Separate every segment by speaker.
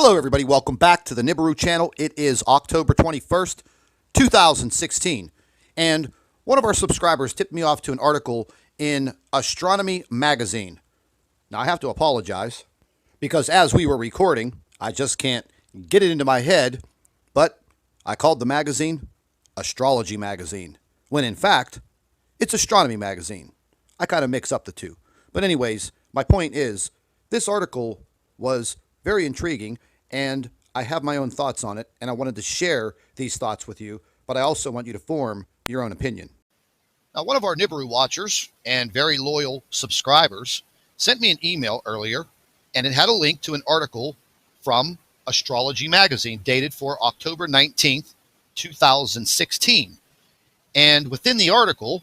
Speaker 1: Hello everybody, welcome back to the Nibiru channel. It is October 21st, 2016, and one of our subscribers tipped me off to an article in Astronomy magazine. Now I have to apologize, because as we were recording, I just can't get it into my head, but I called the magazine Astrology magazine, when in fact, it's Astronomy magazine. I kind of mix up the two. But anyways, my point is, this article was very intriguing, and I have my own thoughts on it, and I wanted to share these thoughts with you, but I also want you to form your own opinion. Now, one of our Nibiru watchers and very loyal subscribers sent me an email earlier, and it had a link to an article from Astrology magazine dated for October 19th, 2016. And within the article,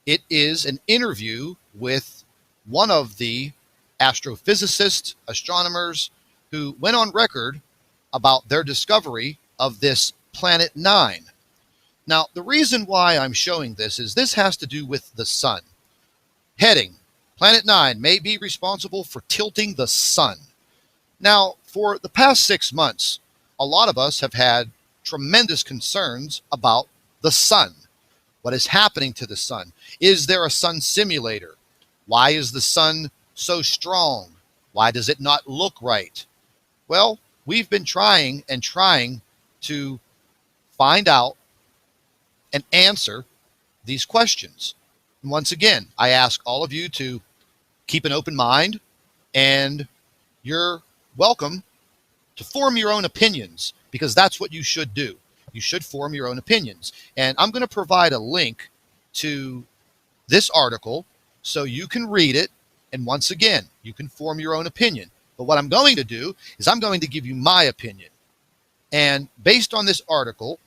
Speaker 1: it is an interview with one of the astrophysicists, astronomers, who went on record about their discovery of this Planet 9. Now, the reason why I'm showing this has to do with the sun. Heading, Planet 9 may be responsible for tilting the sun. Now, for the past 6 months, a lot of us have had tremendous concerns about the sun. What is happening to the sun? Is there a sun simulator? Why is the sun so strong? Why does it not look right? Well, we've been trying to find out and answer these questions. And once again, I ask all of you to keep an open mind, and you're welcome to form your own opinions, because that's what you should do. You should form your own opinions. And I'm going to provide a link to this article so you can read it, and once again, you can form your own opinion. But what I'm going to do is I'm going to give you my opinion. And based on this article,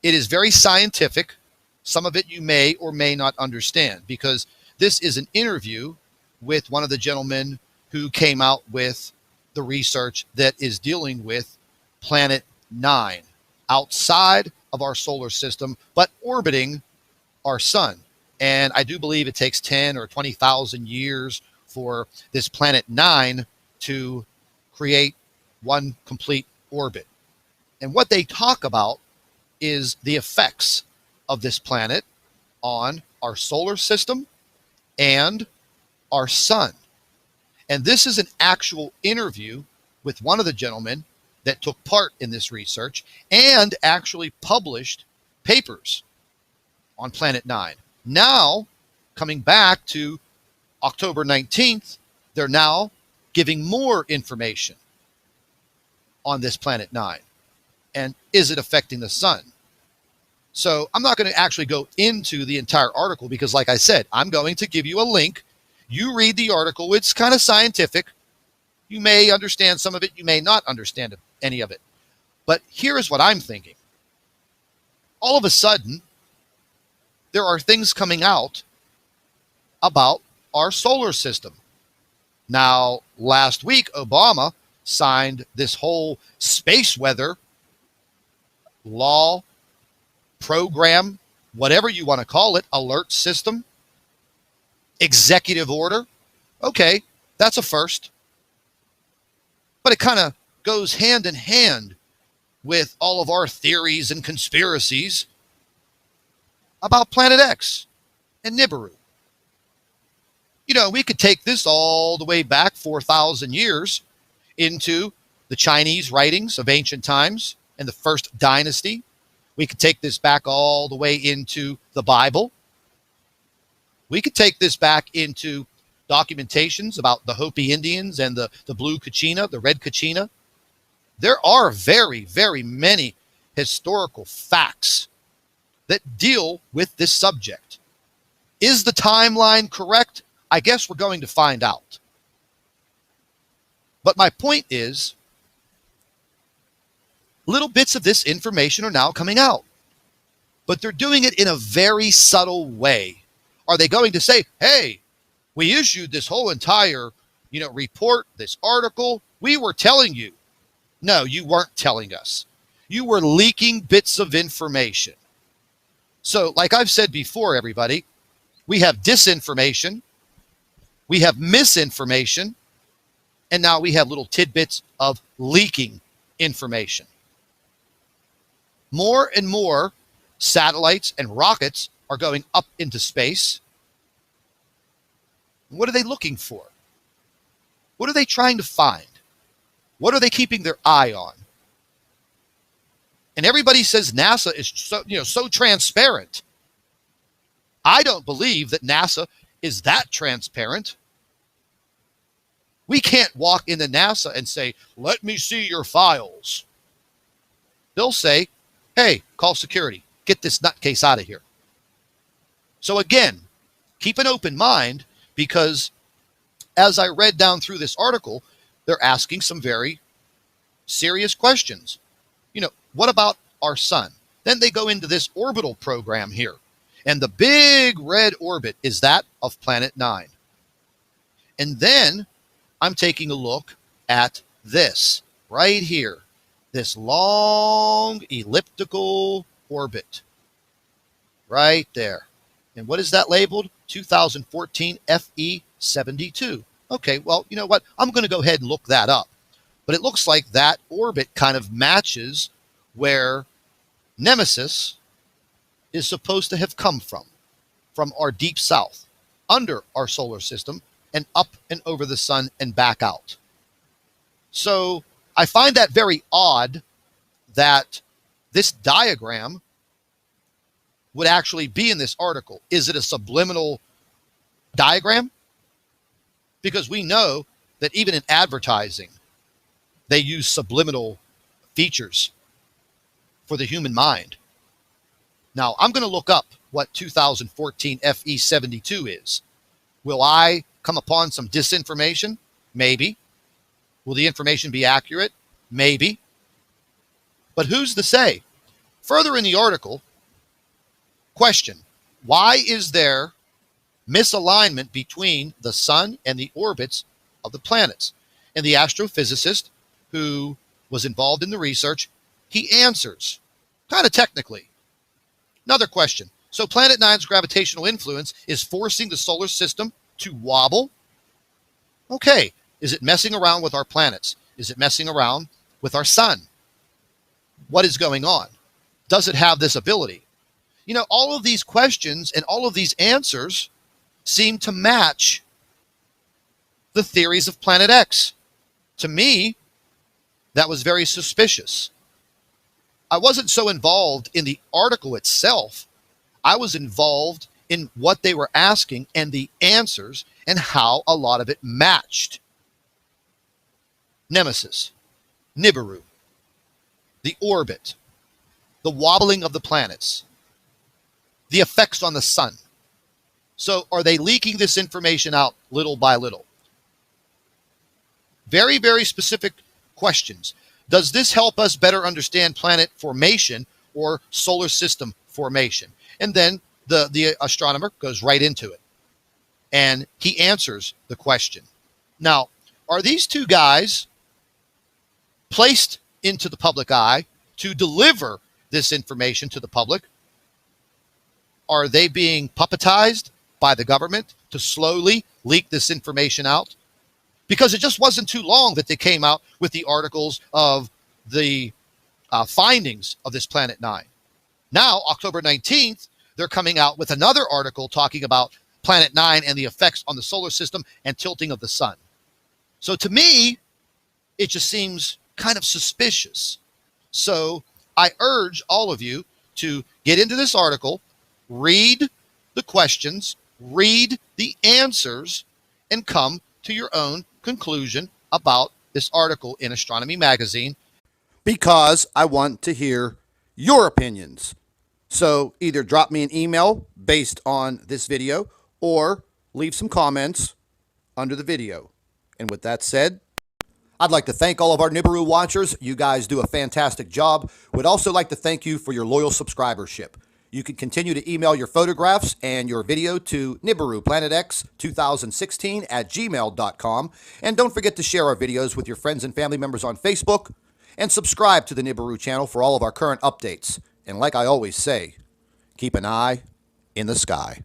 Speaker 1: it is very scientific. Some of it you may or may not understand, because this is an interview with one of the gentlemen who came out with the research that is dealing with Planet 9, outside of our solar system, but orbiting our sun. And I do believe it takes 10 or 20,000 years for this Planet 9 to create one complete orbit. And what they talk about is the effects of this planet on our solar system and our sun. And this is an actual interview with one of the gentlemen that took part in this research and actually published papers on Planet 9. Now, coming back to October 19th, they're now giving more information on this Planet 9. And is it affecting the sun? So I'm not going to actually go into the entire article, because like I said, I'm going to give you a link. You read the article. It's kind of scientific. You may understand some of it. You may not understand any of it. But here is what I'm thinking. All of a sudden, there are things coming out about our solar system. Now, last week, Obama signed this whole space weather law, program, whatever you want to call it, alert system, executive order. Okay, that's a first. But it kind of goes hand in hand with all of our theories and conspiracies about Planet X and Nibiru. You know, we could take this all the way back 4,000 years into the Chinese writings of ancient times and the first dynasty. We could take this back all the way into the Bible. We could take this back into documentations about the Hopi Indians and the blue Kachina, the red Kachina. There are very, very many historical facts that deal with this subject. Is the timeline correct? I guess we're going to find out. But my point is, little bits of this information are now coming out, but they're doing it in a very subtle way. Are they going to say, hey, we issued this whole entire, report, this article, we were telling you? No, you weren't telling us. You were leaking bits of information. So like I've said before, everybody, we have disinformation, we have misinformation, And now we have little tidbits of leaking information. More and more satellites and rockets are going up into space. What are they looking for? What are they trying to find? What are they keeping their eye on? And everybody says NASA is so transparent. I don't believe that NASA is that transparent. We can't walk into NASA and say, "Let me see your files." They'll say, "Hey, call security. Get this nutcase out of here." So again, keep an open mind, because as I read down through this article, they're asking some very serious questions. What about our sun? Then they go into this orbital program here. And the big red orbit is that of Planet 9. And then I'm taking a look at this right here, this long elliptical orbit right there. And what is that labeled? 2014 FE72. Okay, well, you know what? I'm going to go ahead and look that up. But it looks like that orbit kind of matches where Nemesis is supposed to have come from our deep south, under our solar system, and up and over the sun and back out. So I find that very odd that this diagram would actually be in this article. Is it a subliminal diagram? Because we know that even in advertising, they use subliminal features for the human mind. Now, I'm going to look up what 2014 FE72 is. Will I come upon some disinformation? Maybe. Will the information be accurate? Maybe. But who's to say? Further in the article, question: why is there misalignment between the sun and the orbits of the planets? And the astrophysicist who was involved in the research, he answers kind of technically. Another question: so Planet 9's gravitational influence is forcing the solar system to wobble? Okay, is it messing around with our planets? Is it messing around with our sun? What is going on? Does it have this ability? All of these questions and all of these answers seem to match the theories of Planet X. To me, that was very suspicious. I wasn't so involved in the article itself. I was involved in what they were asking and the answers and how a lot of it matched. Nemesis, Nibiru, the orbit, the wobbling of the planets, the effects on the sun. So are they leaking this information out little by little? Very, very specific questions. Does this help us better understand planet formation or solar system formation? And then the astronomer goes right into it, and he answers the question. Now, are these two guys placed into the public eye to deliver this information to the public? Are they being puppetized by the government to slowly leak this information out? Because it just wasn't too long that they came out with the articles of the findings of this Planet 9. Now, October 19th, they're coming out with another article talking about Planet 9 and the effects on the solar system and tilting of the sun. So to me, it just seems kind of suspicious. So I urge all of you to get into this article, read the questions, read the answers, and come to your own conclusion about this article in Astronomy Magazine, because I want to hear your opinions. So either drop me an email based on this video or leave some comments under the video. And with that said, I'd like to thank all of our Nibiru watchers. You guys do a fantastic job. Would also like to thank you for your loyal subscribership. You can continue to email your photographs and your video to NibiruPlanetX2016@gmail.com. And don't forget to share our videos with your friends and family members on Facebook. And subscribe to the Nibiru channel for all of our current updates. And like I always say, keep an eye in the sky.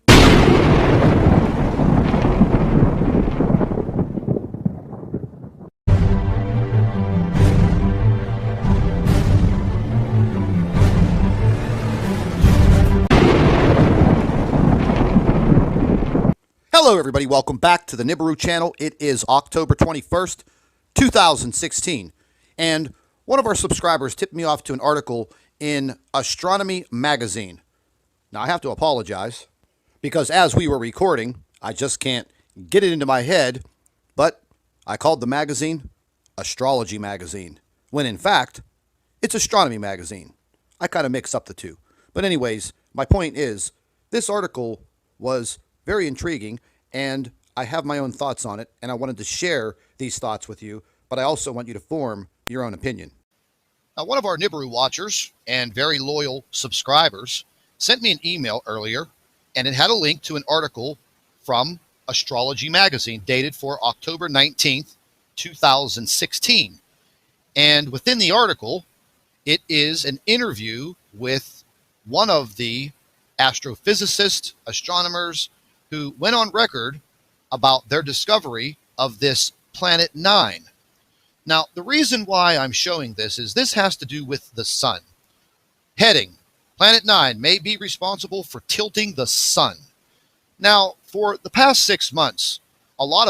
Speaker 1: Hello, everybody. Welcome back to the Nibiru channel. It is October 21st, 2016. And one of our subscribers tipped me off to an article in Astronomy magazine. Now, I have to apologize because as we were recording, I just can't get it into my head, but I called the magazine Astrology magazine, when in fact, it's Astronomy magazine. I kind of mix up the two. But anyways, my point is, this article was very intriguing, and I have my own thoughts on it, and I wanted to share these thoughts with you, but I also want you to form your own opinion. Now, one of our Nibiru watchers and very loyal subscribers sent me an email earlier, and it had a link to an article from Astrology magazine dated for October 19th, 2016. And within the article, it is an interview with one of the astrophysicists, astronomers, who went on record about their discovery of this Planet 9. Now, the reason why I'm showing this is this has to do with the sun. Heading, Planet 9 may be responsible for tilting the sun. Now, for the past 6 months, a lot of